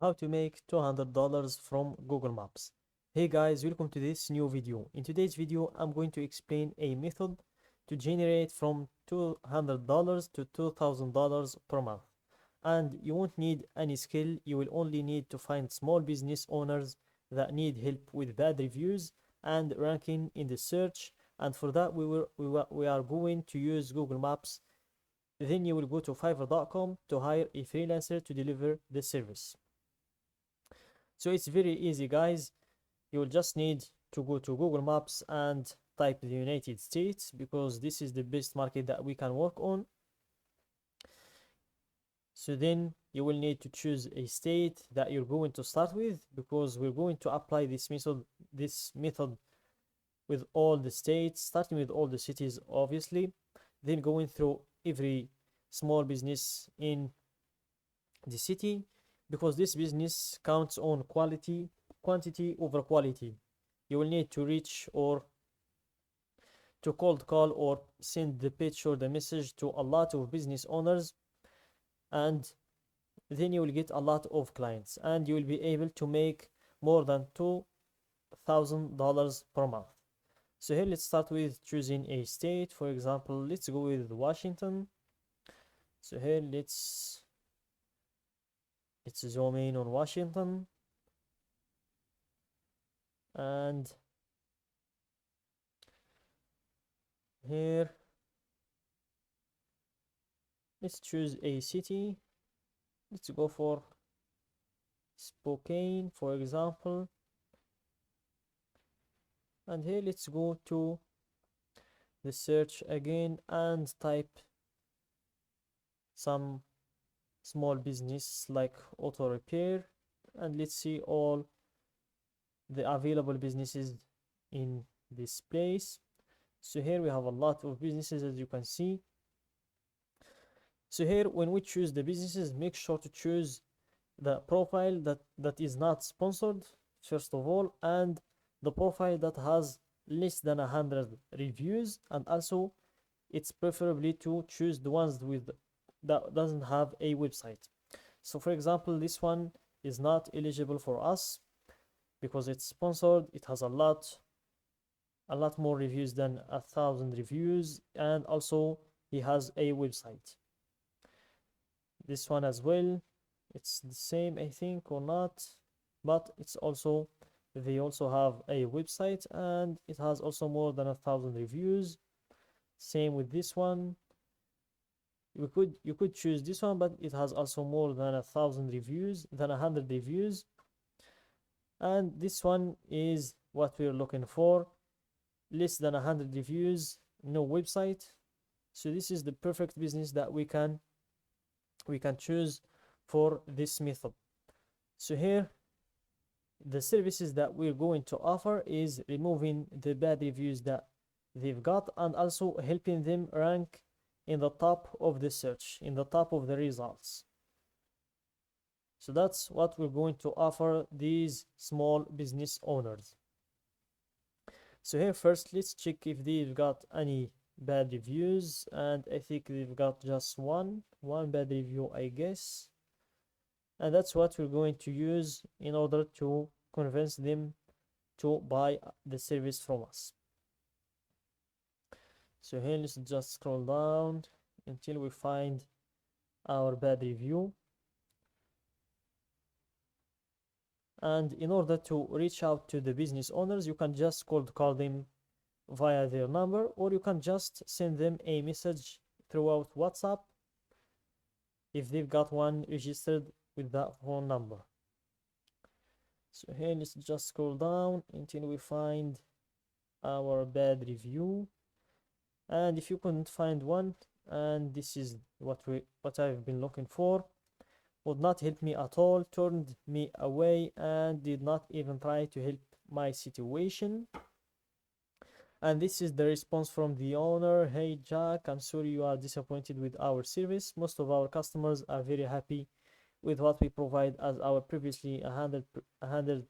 How to make $200 from Google Maps. Hey guys, welcome to this new video. In today's video, I'm going to explain a method to generate from $200 to $2,000 per month. And you won't need any skill, you will only need to find small business owners that need help with bad reviews and ranking in the search. And for that, we are going to use Google Maps. Then you will go to fiverr.com to hire a freelancer to deliver the service. So it's very easy, guys. You will just need to go to Google Maps and type the United States because this is the best market that we can work on. So then you will need to choose a state that you're going to start with because we're going to apply this method with all the states, starting with all the cities, obviously, then going through every small business in the city because this business counts on quantity over quality. You will need to reach or to cold call or send the pitch or the message to a lot of business owners, and then you will get a lot of clients and you will be able to make more than $2,000 per month. So here let's start with choosing a state. For example, let's go with Washington. So here let's zoom in on Washington, and here let's choose a city. Let's go for Spokane, for example, and here let's go to the search again and type some small business like auto repair, and let's see all the available businesses in this place. So here we have a lot of businesses, as you can see. So here when we choose the businesses, make sure to choose the profile that is not sponsored first of all, and the profile that has less than 100 reviews, and also it's preferably to choose the ones with that doesn't have a website. So for example, this one is not eligible for us because it's sponsored. It has a lot more reviews than 1,000 reviews, and also he has a website. This one as well, it's the same, I think, or not, but they also have a website and it has also more than 1,000 reviews. Same with this one. You could choose this one, but it has also more than 1,000 reviews, than 100 reviews. And this one is what we're looking for: less than 100 reviews, no website. So this is the perfect business that we can choose for this method. So here the services that we're going to offer is removing the bad reviews that they've got, and also helping them rank in the top of the search, in the top of the results. So that's what we're going to offer these small business owners. So here first, let's check if they've got any bad reviews, and I think they've got just one bad review, I guess, and that's what we're going to use in order to convince them to buy the service from us. So here let's just scroll down until we find our bad review, and in order to reach out to the business owners, you can just cold call them via their number, or you can just send them a message throughout WhatsApp if they've got one registered with that phone number. So here let's just scroll down until we find our bad review, and if you couldn't find one, and this is what I've been looking for, would not help me at all, turned me away, and did not even try to help my situation. And this is the response from the owner: "Hey Jack, I'm sorry you are disappointed with our service. Most of our customers are very happy with what we provide, as our previously 100%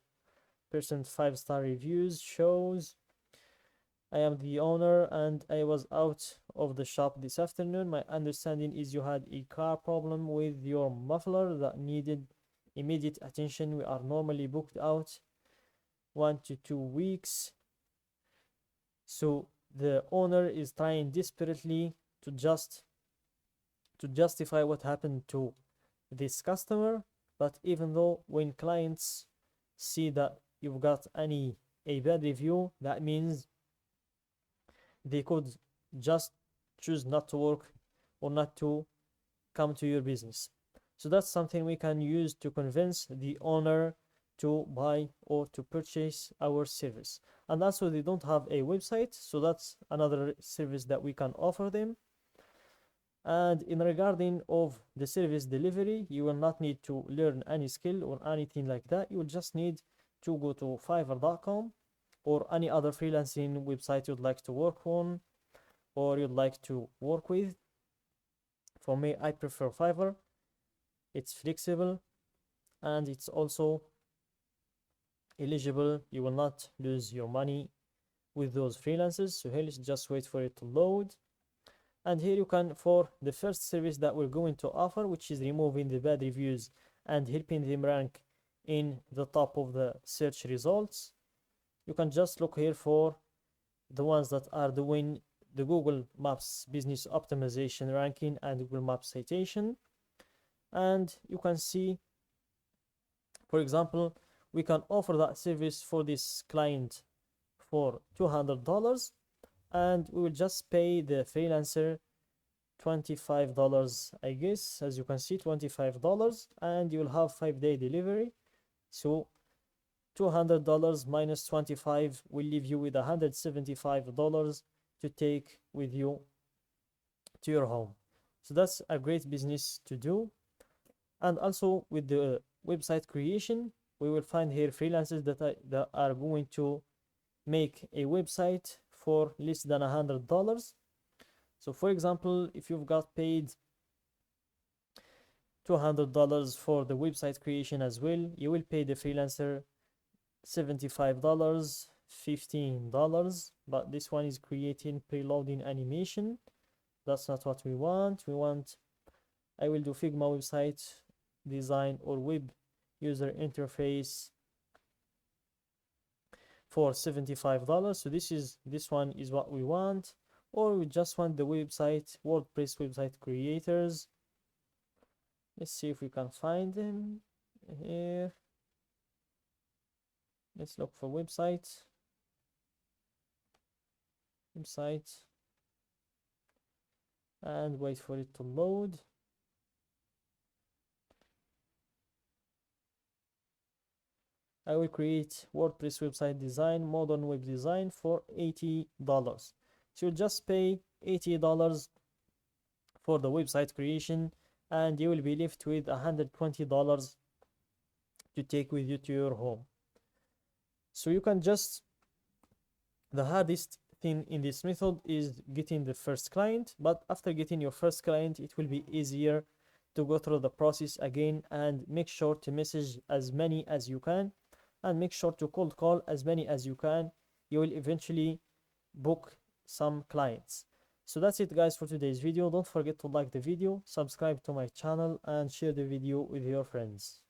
5-star reviews shows. I am the owner and I was out of the shop this afternoon. My understanding is you had a car problem with your muffler that needed immediate attention. We are normally booked out 1 to 2 weeks. So the owner is trying desperately to justify what happened to this customer. But even though when clients see that you've got a bad review, that means they could just choose not to work or not to come to your business. So that's something we can use to convince the owner to buy or to purchase our service. And also they don't have a website, so that's another service that we can offer them. And in regarding of the service delivery, you will not need to learn any skill or anything like that. You will just need to go to fiverr.com or any other freelancing website you'd like to work on or you'd like to work with. For me, I prefer Fiverr. It's flexible and it's also eligible. You will not lose your money with those freelancers. So here, let's just wait for it to load. And here you can, for the first service that we're going to offer, which is removing the bad reviews and helping them rank in the top of the search results, you can just look here for the ones that are doing the Google Maps business optimization ranking and Google Maps citation. And you can see, for example, we can offer that service for this client for $200, and we will just pay the freelancer $25, I guess. As you can see, $25, and you will have 5-day delivery. So $200 minus 25 will leave you with $175 to take with you to your home. So that's a great business to do. And also with the website creation, we will find here freelancers that are going to make a website for less than $100. So for example, if you've got paid $200 for the website creation as well, you will pay the freelancer $75, $15, but this one is creating preloading animation. That's not what we want. I will do Figma website design or web user interface for $75. So this one is what we want. Or we just want the website, WordPress website creators. Let's see if we can find them here. Let's look for website, and wait for it to load. I will create WordPress website design, modern web design for $80. So you'll just pay $80 for the website creation, and you will be left with $120 to take with you to your home. So you can just, the hardest thing in this method is getting the first client, but after getting your first client, it will be easier to go through the process again, and make sure to message as many as you can, and make sure to cold call as many as you can. You will eventually book some clients. So that's it guys for today's video. Don't forget to like the video, subscribe to my channel, and share the video with your friends.